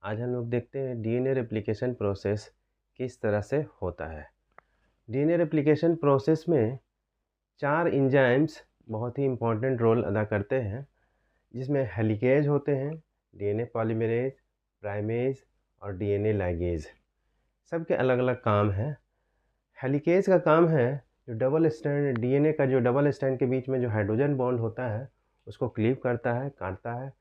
आज हम लोग देखते हैं डीएनए रेप्लिकेशन प्रोसेस किस तरह से होता है। डीएनए रेप्लिकेशन प्रोसेस में 4 एंजाइम्स बहुत ही इम्पोर्टेंट रोल अदा करते हैं, जिसमें हेलिकेज होते हैं, डीएनए पॉलीमरेज, प्राइमेज और डीएनए लाइगेज। सबके अलग अलग काम हैं। हेलिकेज का काम है जो डबल स्ट्रैंड डीएनए का जो डबल स्ट्रैंड के बीच में जो हाइड्रोजन बॉन्ड होता है उसको क्लीव करता है, काटता है।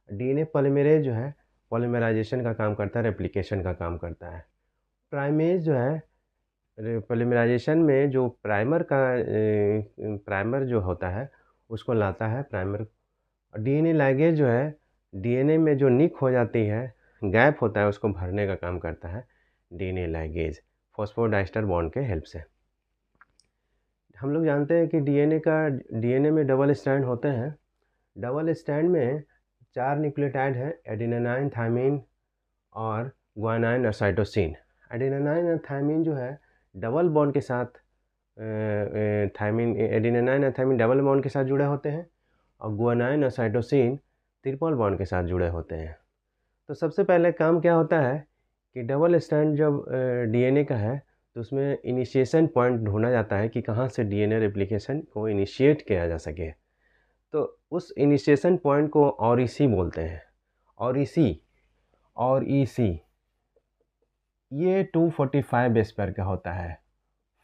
डीएनए पॉलीमरेज जो है पॉलीमराइजेशन का काम करता है, रेप्लिकेशन का काम करता है। प्राइमेज जो है पॉलीमराइजेशन में जो प्राइमर जो होता है उसको लाता है प्राइमर। डीएनए लाइगेज जो है डीएनए में जो निक हो जाती है, गैप होता है, उसको भरने का काम करता है डीएनए लाइगेज फॉस्फोडाइस्टर बॉन्ड के हेल्प से। हम लोग जानते हैं कि डीएनए में डबल स्ट्रैंड होते हैं। डबल स्ट्रैंड में 4 न्यूक्लियोटाइड है, एडेनिन, थाइमिन और ग्वानिन और साइटोसिन। एडेनिन और थाइमिन जो है डबल बॉन्ड के साथ एडेनिन और थाइमिन डबल बॉन्ड के साथ जुड़े होते हैं और ग्वानिन और साइटोसिन ट्रिपल बॉन्ड के साथ जुड़े होते हैं। तो सबसे पहले काम क्या होता है कि डबल स्ट्रैंड जब डीएनए का है तो उसमें इनिशिएशन पॉइंट ढूंढा जाता है कि कहाँ से डीएनए रेप्लिकेशन को इनिशिएट किया जा सके। तो उस इनिशिएशन पॉइंट को ऑरिसी बोलते हैं। ऑरिसी ये 245 बेस पेयर का होता है,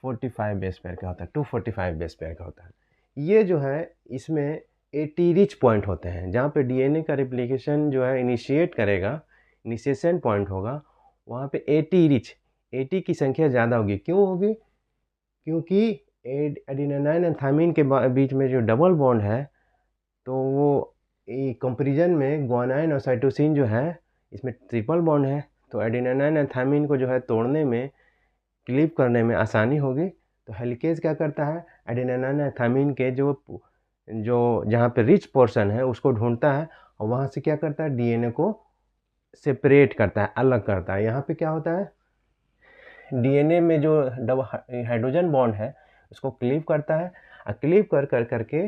45 बेस पेयर का होता है, 245 बेस पेयर का होता है। ये जो है इसमें 80 रिच पॉइंट होते हैं, जहाँ पे डीएनए का रेप्लिकेशन जो है इनिशिएट करेगा, इनिशिएशन पॉइंट होगा, वहाँ पे 80 रिच, 80 की संख्या ज़्यादा होगी। क्यों होगी? क्योंकि एडेनिन और थाइमिन के बीच में जो डबल बॉन्ड है तो वो कंपेरिजन में ग्वानिन और साइटोसिन जो है इसमें ट्रिपल बॉन्ड है, तो एडेनिन और थाइमिन को जो है तोड़ने में, क्लीव करने में आसानी होगी। तो हेलिकेज क्या करता है, एडेनिन और थाइमिन के जो जहाँ पे रिच पोर्शन है उसको ढूंढता है और वहाँ से क्या करता है, डीएनए को सेपरेट करता है, अलग करता है। यहाँ पे क्या होता है, डीएनए में जो हाइड्रोजन बॉन्ड है उसको क्लीव करता है और क्लीव कर करके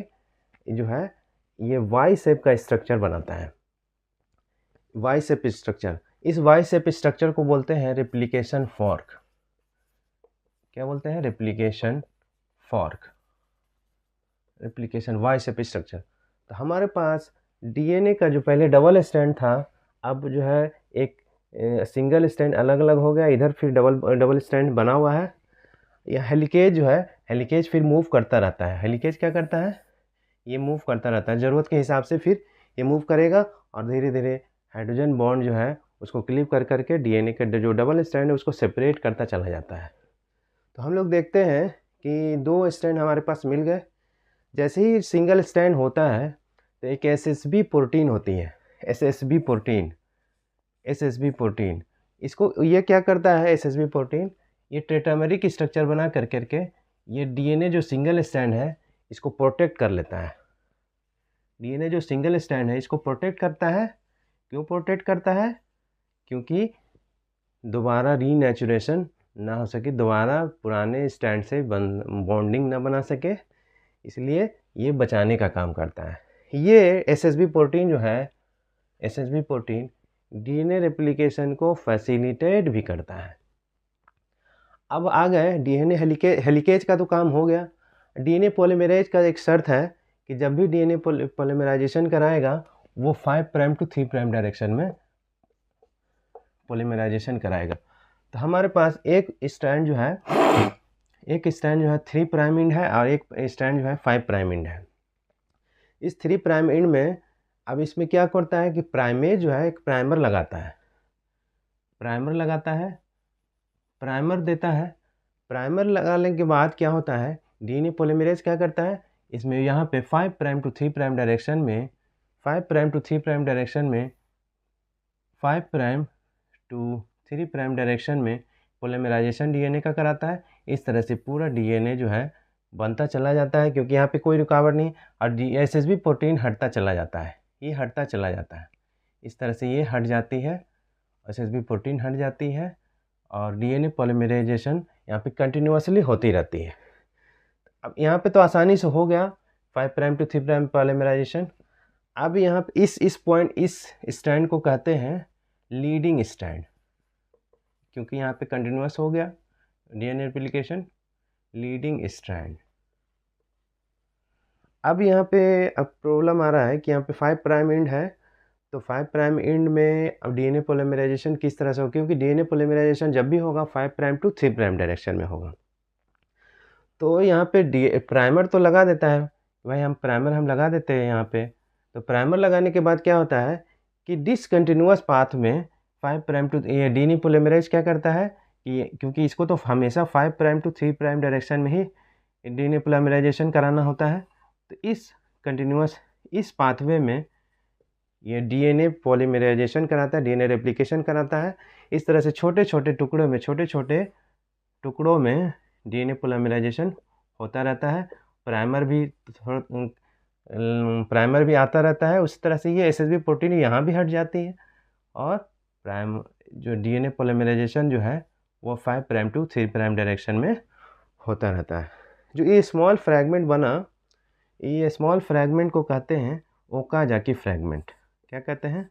जो है ये वाई शेप का स्ट्रक्चर बनाता है, वाई शेप स्ट्रक्चर। इस वाई शेप स्ट्रक्चर को बोलते हैं रेप्लिकेशन फॉर्क। क्या बोलते हैं? Replication fork, replication Y shape structure. तो हमारे पास डीएनए का जो पहले डबल स्ट्रैंड था, अब जो है एक सिंगल स्ट्रैंड अलग अलग हो गया, इधर फिर डबल स्ट्रैंड बना हुआ है। यह हेलिकेज जो है, हेलिकेज फिर मूव करता रहता है। हेलिकेज क्या करता है, ये मूव करता रहता है, ज़रूरत के हिसाब से फिर ये मूव करेगा और धीरे धीरे हाइड्रोजन बॉन्ड जो है उसको क्लीव कर करके डीएनए का जो डबल स्ट्रैंड है उसको सेपरेट करता चला जाता है। तो हम लोग देखते हैं कि 2 स्ट्रैंड हमारे पास मिल गए। जैसे ही सिंगल स्ट्रैंड होता है तो एक एसएसबी प्रोटीन होती है, एसएसबी प्रोटीन। इसको ये क्या करता है, एसएसबी प्रोटीन ये टेट्रामेरिक स्ट्रक्चर बना कर करके ये डीएनए जो सिंगल स्ट्रैंड है इसको प्रोटेक्ट कर लेता है। डीएनए जो सिंगल स्ट्रैंड है इसको प्रोटेक्ट करता है। क्यों प्रोटेक्ट करता है? क्योंकि दोबारा रीनेचुरेशन ना हो सके, दोबारा पुराने स्ट्रैंड से बॉन्डिंग ना बना सके, इसलिए ये बचाने का काम करता है। ये एसएसबी प्रोटीन जो है, एसएसबी प्रोटीन डीएनए रेप्लिकेशन को फैसिलिटेट भी करता है। अब आ गए डीएनए हेलिकेज का तो काम हो गया। डीएनए पॉलीमरेज का एक शर्त है कि जब भी डीएनए पॉलीमराइजेशन कराएगा वो 5 प्राइम टू 3 प्राइम डायरेक्शन में पॉलीमराइजेशन कराएगा। तो हमारे पास एक स्ट्रैंड जो है 3 प्राइम एंड है और एक स्ट्रैंड जो है 5 प्राइम एंड है। इस 3 प्राइम एंड में अब इसमें क्या करता है कि प्राइमेज जो है एक प्राइमर लगाता है, प्राइमर देता है। प्राइमर लगाने के बाद क्या होता है, डीएनए पॉलीमरेज क्या करता है, इसमें यहाँ पे 5 प्राइम टू 3 प्राइम डायरेक्शन में 5 प्राइम टू 3 प्राइम डायरेक्शन में पॉलीमराइजेशन डीएनए का कराता है। इस तरह से पूरा डीएनए जो है बनता चला जाता है, क्योंकि यहाँ पे कोई रुकावट नहीं और एसएसबी प्रोटीन हटता चला जाता है, ये हटता चला जाता है। इस तरह से ये हट जाती है, एसएसबी प्रोटीन हट जाती है और डीएनए पॉलीमराइजेशन यहाँ पे कंटिन्यूअसली होती रहती है। अब यहाँ पे तो आसानी से हो गया 5 प्राइम टू 3 प्राइम पॉलीमराइजेशन। अब यहाँ पे इस स्ट्रैंड को कहते हैं लीडिंग स्ट्रैंड, क्योंकि यहाँ पे कंटिन्यूस हो गया डीएनए रेप्लिकेशन, लीडिंग स्ट्रैंड। अब यहाँ पे अब प्रॉब्लम आ रहा है कि यहाँ पे 5 प्राइम एंड है, तो 5 प्राइम एंड में अब डीएनए पॉलीमराइजेशन किस तरह से हो, क्योंकि डीएनए पॉलीमराइजेशन जब भी होगा 5 प्राइम टू 3 प्राइम डायरेक्शन में होगा। तो यहाँ पे प्राइमर तो लगा देता है भाई, हम प्राइमर लगा देते हैं यहाँ पे। तो प्राइमर लगाने के बाद क्या होता है कि डिसकंटिन्यूअस पाथ में 5 प्राइम टू ये डीएनए पॉलीमराइज क्या करता है कि क्योंकि इसको तो हमेशा 5 प्राइम टू 3 प्राइम डायरेक्शन में ही डीएनए पॉलीमराइजेशन कराना होता है। तो इस पाथवे में ये डीएनए पॉलीमराइजेशन कराता है, डीएनए रेप्लिकेशन कराता है। इस तरह से छोटे छोटे टुकड़ों में डीएनए पॉलीमराइजेशन होता रहता है। प्राइमर भी आता रहता है। उस तरह से ये एसएसबी प्रोटीन यहाँ भी हट जाती है और जो डीएनए पॉलीमराइजेशन जो है वो 5 प्राइम टू 3 प्राइम डायरेक्शन में होता रहता है। जो ये स्मॉल फ्रैगमेंट बना, ये स्मॉल फ्रैगमेंट को कहते हैं ओकाजाकी फ्रैगमेंट। क्या कहते हैं?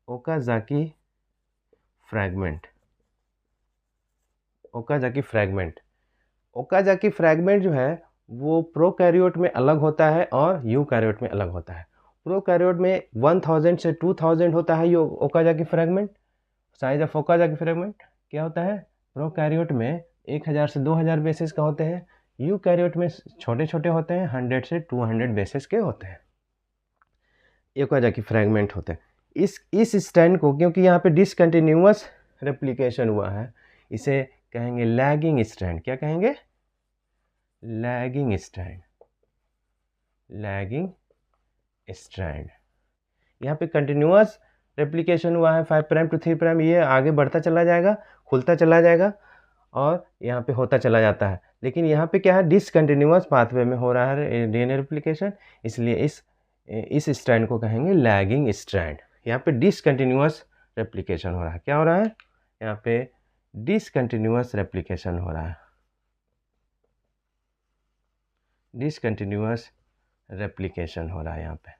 Okazaki fragment. ओकाजाकी फ्रैगमेंट जो है वो प्रोकैरियोट में अलग होता है और यूकैरियोट में अलग होता है। प्रोकैरियोट में 1000 से 2000 होता है ये Okazaki fragment, size of Okazaki fragment. क्या होता है? प्रोकैरियोट में 1000 से 2000 बेसिस का होते हैं, यूकैरियोट में छोटे छोटे होते हैं, 100 से 200 बेसिस के होते हैं, ओकाजाकी फ्रैगमेंट होते हैं। इस स्ट्रैंड को, क्योंकि यहाँ पे डिसकंटिन्यूअस रेप्लिकेशन हुआ है, इसे कहेंगे लैगिंग स्ट्रैंड। क्या कहेंगे? Lagging strand. यहाँ पे कंटिन्यूअस रेप्लिकेशन हुआ है 5 प्राइम टू 3 प्राइम, ये आगे बढ़ता चला जाएगा, खुलता चला जाएगा और यहाँ पे होता चला जाता है। लेकिन यहाँ पे क्या है? डिसकंटिन्यूअस पाथवे में हो रहा है डीएनए रेप्लिकेशन, इसलिए इस स्ट्रैंड को कहेंगे लैगिंग स्ट्रैंड। यहाँ पे डिसकंटिन्यूअस रेप्लिकेशन हो रहा है। क्या हो रहा है? यहाँ पे डिसकंटिन्यूअस रेप्लिकेशन हो रहा है, डिसकंटिन्यूअस रेप्लिकेशन हो रहा है। यहाँ पे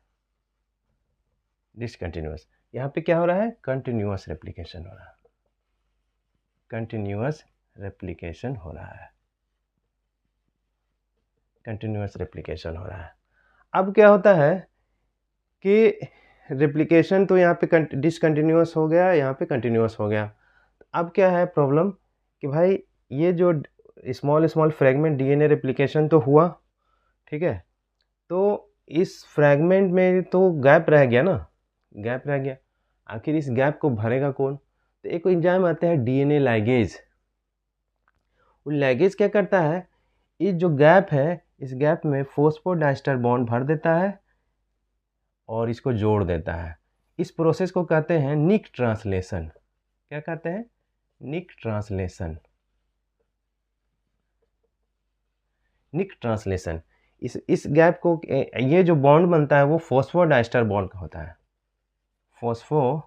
डिसकंटिन्यूअस, यहाँ पे क्या हो रहा है? कंटिन्यूअस रेप्लिकेशन हो रहा है, कंटिन्यूअस रेप्लिकेशन हो रहा है, कंटिन्यूअस रेप्लिकेशन हो रहा है। अब क्या होता है कि रेप्लिकेशन तो यहाँ पे डिसकंटिन्यूअस हो गया, यहाँ पे कंटिन्यूअस हो गया। अब क्या है प्रॉब्लम कि भाई ये जो स्मॉल फ्रैगमेंट डीएनए रेप्लिकेशन तो हुआ, ठीक है, तो इस फ्रैगमेंट में तो गैप रह गया ना, गैप रह गया। आखिर इस गैप को भरेगा कौन? तो एक एंजाइम आता है डीएनए लाइगेज। वो लाइगेज क्या करता है? इस जो गैप है, इस गैप में फॉस्फोडाइस्टर बॉन्ड भर देता है और इसको जोड़ देता है। इस प्रोसेस को कहते हैं निक ट्रांसलेशन। क्या कहते हैं? निक ट्रांसलेशन। निक ट्रांसलेशन। इस गैप को, ये जो बॉन्ड बनता है वो फॉस्फोडाइस्टर बॉन्ड का होता है, फॉस्फोडाइस्टर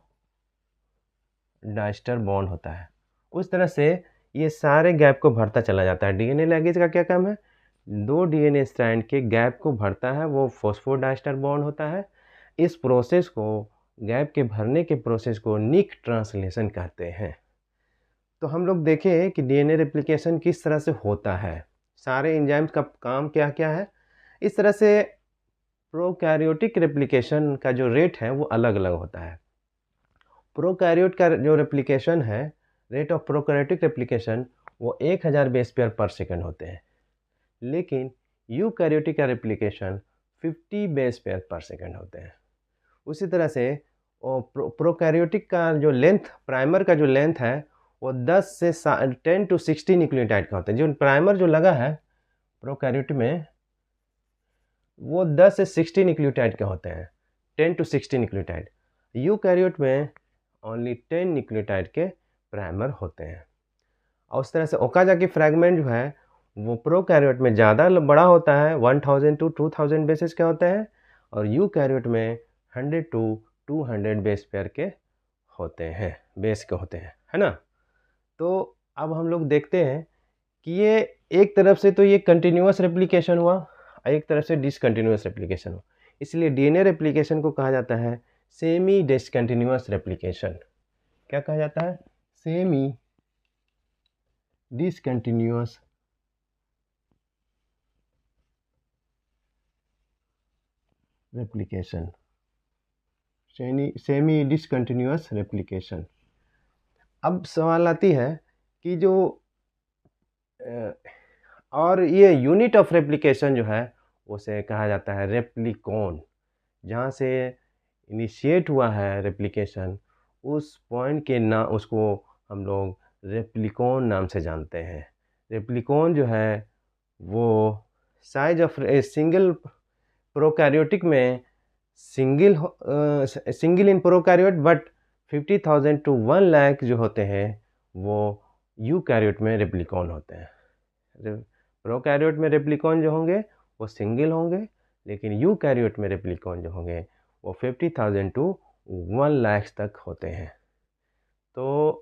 बॉन्ड होता है। उस तरह से ये सारे गैप को भरता चला जाता है। डीएनए लैगेज का क्या काम है? 2 डीएनए स्ट्रैंड के गैप को भरता है, वो फॉस्फोडाइस्टर बॉन्ड होता है। इस प्रोसेस को, गैप के भरने के प्रोसेस को निक ट्रांसलेशन कहते हैं। तो हम लोग देखें कि डीएनए रेप्लिकेशन किस तरह से होता है, सारे एंजाइम्स का काम क्या क्या है। इस तरह से प्रोकैरियोटिक रेप्लिकेशन का जो रेट है वो अलग अलग होता है। प्रोकैरियोट का जो रेप्लिकेशन है, रेट ऑफ प्रोकैरियोटिक रेप्लिकेशन, वो 1000 बेस पेयर पर सेकंड होते हैं। लेकिन यूकैरियोटिक का रेप्लिकेशन 50 बेस पेयर पर सेकंड होते हैं। उसी तरह से प्रोकैरियोटिक का जो लेंथ, प्राइमर का जो लेंथ है वो 10 to 60 न्यूक्लियोटाइड का होता है। जो प्राइमर जो लगा है प्रोकैरियोट में वो 10 से 60 न्यूक्लियोटाइड के होते हैं, 10 to 60 न्यूक्लियोटाइड। यूकैरियोट में ओनली 10 न्यूक्लियोटाइड के प्राइमर होते हैं। और उस तरह से ओकाजाकी फ्रैगमेंट जो है वो प्रोकैरियोट में ज़्यादा बड़ा होता है, 1000 to 2000 बेसिस के होते हैं, और यूकैरियोट में 100 to 200 बेस पेयर के होते हैं, बेस के होते हैं, है ना। तो अब हम लोग देखते हैं कि ये एक तरफ से तो ये कंटिन्यूअस रेप्लिकेशन हुआ, एक तरफ से डिसकंटिन्यूअस रेप्लिकेशन हुआ। इसलिए डीएनए रेप्लिकेशन को कहा जाता है सेमी डिसकंटिन्यूअस रेप्लिकेशन। क्या कहा जाता है? Semi discontinuous replication, semi discontinuous replication. अब सवाल आती है कि जो और ये यूनिट ऑफ रेप्लिकेशन जो है उसे कहा जाता है रेप्लिकॉन। जहाँ से इनिशिएट हुआ है रेप्लिकेशन, उस पॉइंट के ना उसको हम लोग रेप्लिकॉन नाम से जानते हैं। रेप्लिकॉन जो है वो साइज ऑफ सिंगल प्रोकैरियोटिक में single in prokaryote, but 50,000 to 1 lakh जो होते हैं वो यूकैरियोट में रेप्लिकॉन होते हैं। प्रोकैरियोट में रेप्लिकॉन जो होंगे वो सिंगल होंगे, लेकिन यूकैरियोट में रेप्लिकॉन जो होंगे वो 50,000 to 1 लाख तक होते हैं। तो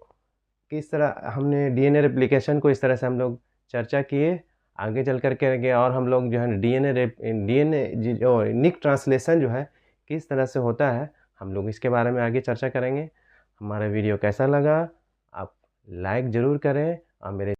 किस तरह हमने डीएनए रेप्लिकेशन को इस तरह से हम लोग चर्चा किए। आगे चल कर के और हम लोग जो है डीएनए जो निक ट्रांसलेशन जो है किस तरह से होता है, हम लोग इसके बारे में आगे चर्चा करेंगे। हमारा वीडियो कैसा लगा आप लाइक ज़रूर करें और मेरे